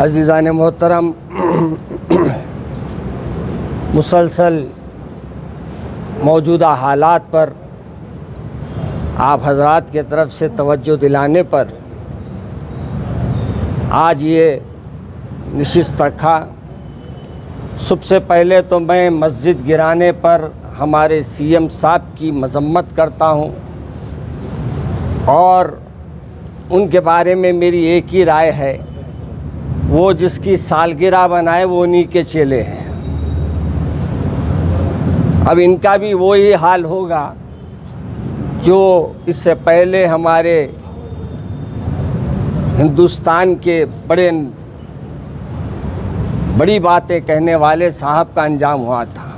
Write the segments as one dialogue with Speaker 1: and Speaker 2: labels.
Speaker 1: अज़ीज़ान मोहतरम, मुसलसल मौजूदा हालात पर आप हज़रात की तरफ से तवज्जो दिलाने पर आज ये नशिस्त रखा। सबसे पहले तो मैं मस्जिद गिराने पर हमारे सीएम साहब की मज़म्मत करता हूँ और उनके बारे में मेरी एक ही राय है, वो जिसकी सालगिरह बनाए वो उन्हीं के चेले हैं। अब इनका भी वही हाल होगा जो इससे पहले हमारे हिंदुस्तान के बड़ी बातें कहने वाले साहब का अंजाम हुआ था।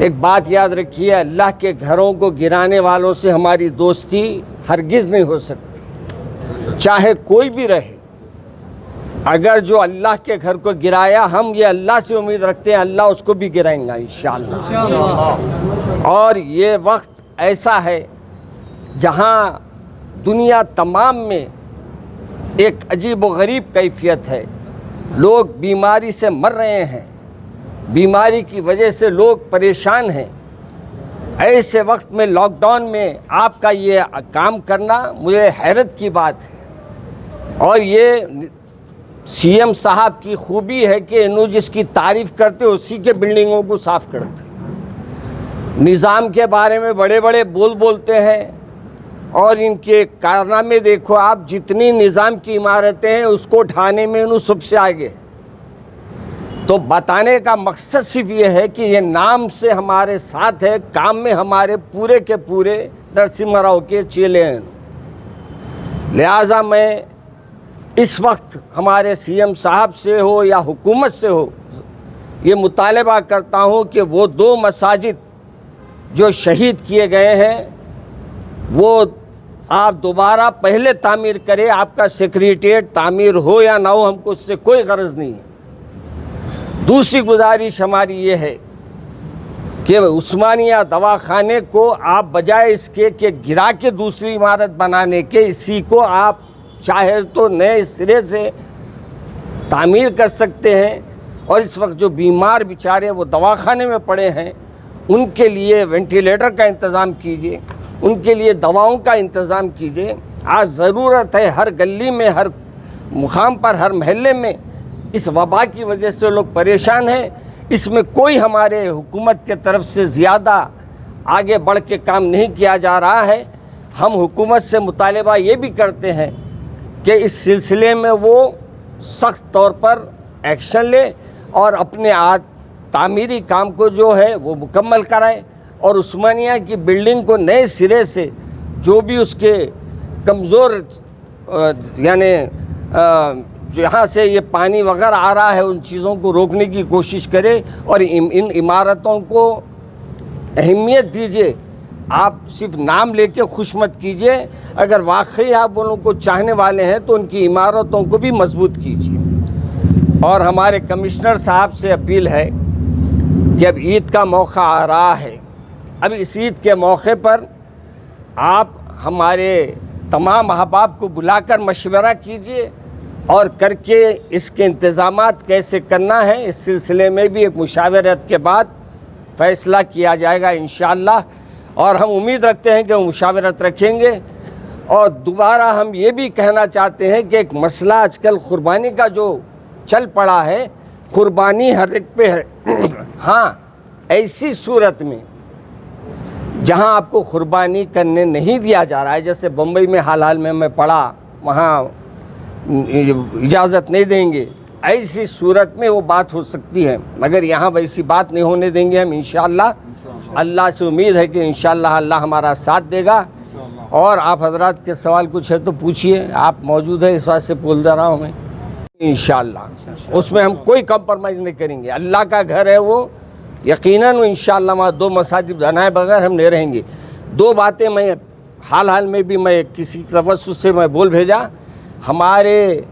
Speaker 1: एक बात याद रखिए, अल्लाह के घरों को गिराने वालों से हमारी दोस्ती हरगिज़ नहीं हो सकती, चाहे कोई भी रहे। अगर जो अल्लाह के घर को गिराया, हम ये अल्लाह से उम्मीद रखते हैं अल्लाह उसको भी गिराएंगा इंशाअल्लाह। और ये वक्त ऐसा है जहाँ दुनिया तमाम में एक अजीब व गरीब कैफियत है। लोग बीमारी से मर रहे हैं, बीमारी की वजह से लोग परेशान हैं। ऐसे वक्त में लॉकडाउन में आपका ये काम करना मुझे हैरत की बात है। और ये सीएम साहब की खूबी है कि इन्हों जिसकी तारीफ़ करते उसी के बिल्डिंगों को साफ़ करते। निज़ाम के बारे में बड़े बड़े बोलते हैं और इनके कारनामे देखो आप। जितनी निज़ाम की इमारतें हैं उसको ढाने में इन्हों सबसे आगे है। तो बताने का मकसद सिर्फ ये है कि ये नाम से हमारे साथ है, काम में हमारे पूरे के पूरे नरसिम्हा राव के चेले हैं। लिहाजा मैं इस वक्त हमारे सीएम साहब से हो या हुकूमत से हो, ये मुतालबा करता हूँ कि वो 2 मसाजिद जो शहीद किए गए हैं वो आप दोबारा पहले तामीर करें। आपका सेक्रेटेरिएट तामीर हो या ना हो, हमको उससे कोई गरज नहीं है। दूसरी गुजारिश हमारी ये है कि उस्मानिया दवाखाने को आप बजाय इसके कि गिरा के दूसरी इमारत बनाने के, इसी को आप चाहे तो नए सिरे से तामीर कर सकते हैं। और इस वक्त जो बीमार बेचारे वो दवाखाने में पड़े हैं, उनके लिए वेंटिलेटर का इंतज़ाम कीजिए, उनके लिए दवाओं का इंतज़ाम कीजिए। आज ज़रूरत है, हर गली में, हर मुकाम पर, हर महल्ले में इस वबा की वजह से लोग परेशान हैं। इसमें कोई हमारे हुकूमत के तरफ से ज़्यादा आगे बढ़ के काम नहीं किया जा रहा है। हम हुकूमत से मुतालबा ये भी करते हैं कि इस सिलसिले में वो सख्त तौर पर एक्शन ले और अपने तामीरी काम को जो है वो मुकम्मल कराएं और उस्मानिया की बिल्डिंग को नए सिरे से जो भी उसके कमज़ोर यानी जहाँ से ये पानी वगैरह आ रहा है उन चीज़ों को रोकने की कोशिश करे और इन इमारतों को अहमियत दीजिए। आप सिर्फ नाम लेके खुश मत कीजिए। अगर वाकई आप उन लोगों को चाहने वाले हैं तो उनकी इमारतों को भी मजबूत कीजिए। और हमारे कमिश्नर साहब से अपील है कि अब ईद का मौका आ रहा है, अब इस ईद के मौके पर आप हमारे तमाम अहबाब को बुलाकर मशवरा कीजिए और करके इसके इंतज़ामात कैसे करना है इस सिलसिले में भी एक मुशावरत के बाद फ़ैसला किया जाएगा इंशाअल्लाह। और हम उम्मीद रखते हैं कि वो मुशावरत रखेंगे। और दोबारा हम ये भी कहना चाहते हैं कि एक मसला आजकल क़ुरबानी का जो चल पड़ा है, क़ुरबानी हर एक पे है। हाँ, ऐसी सूरत में जहाँ आपको क़ुरबानी करने नहीं दिया जा रहा है, जैसे बम्बई में हाल में मैं पढ़ा, वहाँ इजाज़त नहीं देंगे, ऐसी सूरत में वो बात हो सकती है। मगर यहाँ वैसी बात नहीं होने देंगे हम इंशाअल्लाह। अल्लाह से उम्मीद है कि इंशाअल्लाह अल्लाह हमारा साथ देगा। और आप हजरात के सवाल कुछ है तो पूछिए, आप मौजूद है इस बात से बोल दे रहा हूँ मैं। इंशाअल्लाह उसमें हम कोई कंप्रोमाइज़ नहीं करेंगे। अल्लाह का घर है वो, यकीनन इंशाअल्लाह वहाँ 2 मसाजिद बनाए बगैर हम नहीं रहेंगे। 2 बातें मैं हाल में भी मैं किसी तवज्जुह से मैं बोल भेजा। हमारे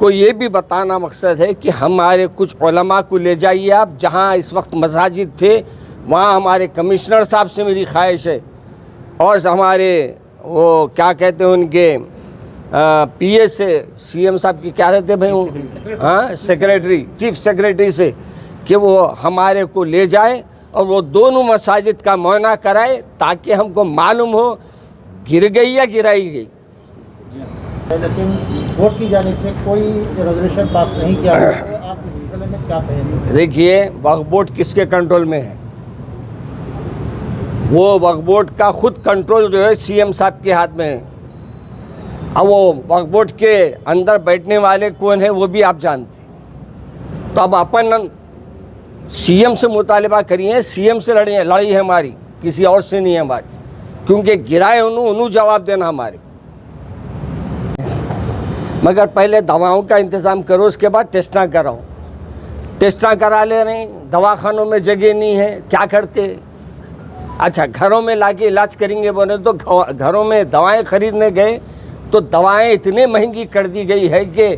Speaker 1: को ये भी बताना मकसद है कि हमारे कुछ उलमा को ले जाइए आप, जहाँ इस वक्त मसाजिद थे वहाँ हमारे कमिश्नर साहब से मेरी ख्वाहिश है और हमारे वो क्या कहते हैं उनके पीए से, सीएम साहब की क्या रहते भाई वो, हाँ सेक्रेटरी, चीफ सेक्रेटरी से कि वो हमारे को ले जाए और वो दोनों मसाजिद का मुआयना कराए ताकि हमको मालूम हो गिर गई या गिराई गई।
Speaker 2: लेकिन कोर्ट की जानिब से कोई रेजोल्यूशन पास नहीं किया गया, तो आप इस सिलसिले में क्या कहेंगे?
Speaker 1: देखिए वक्फ बोर्ड किसके कंट्रोल में है? वो वक्फ बोर्ड का खुद कंट्रोल जो है सीएम साहब के हाथ में है। अब वो वक्फ बोर्ड के अंदर बैठने वाले कौन है वो भी आप जानते हैं। तो अब अपन सीएम से मुतालिबा करिए, सीएम से लड़ाई है हमारी, किसी और से नहीं है हमारी, क्योंकि गिराए उन्होंने जवाब देना हमारे। मगर पहले दवाओं का इंतज़ाम करो, उसके बाद टेस्टा कराओ। टेस्टा करा ले रहे हैं, दवाखानों में जगह नहीं है, क्या करते? अच्छा घरों में लाके इलाज करेंगे बोले तो घरों में दवाएं खरीदने गए तो दवाएं इतनी महंगी कर दी गई है कि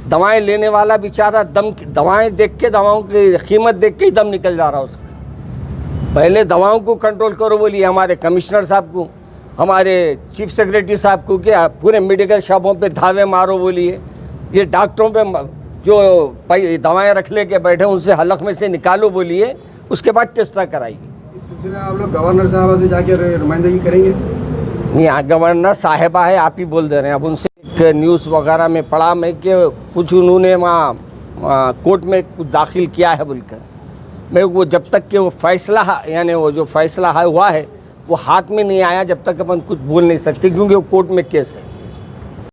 Speaker 1: दवाएं लेने वाला बेचारा दवाएं देख के, दवाओं की कीमत देख के ही दम निकल जा रहा उसका। पहले दवाओं को कंट्रोल करो बोलिए हमारे कमिश्नर साहब को, हमारे चीफ सेक्रेटरी साहब को, कि पूरे मेडिकल शॉपों पे धावे मारो बोलिए, ये डॉक्टरों पे जो दवाएं रख ले के बैठे उनसे हलक में से निकालो बोलिए, उसके बाद टेस्टा कराइए।
Speaker 3: इस सिलसिले में आप लोग गवर्नर साहब से जाकर नुमाइंदगी करेंगे?
Speaker 1: नहीं, गवर्नर साहिबा है, आप ही बोल दे रहे हैं। अब उनसे एक न्यूज़ वगैरह में पढ़ा मैं कि कुछ उन्होंने वहाँ कोर्ट में कुछ दाखिल किया है बोलकर। मैं वो जब तक कि वो फैसला यानी वो जो फैसला हुआ है वो हाथ में नहीं आया, जब तक अपन कुछ बोल नहीं सकते, क्योंकि वो कोर्ट में केस है।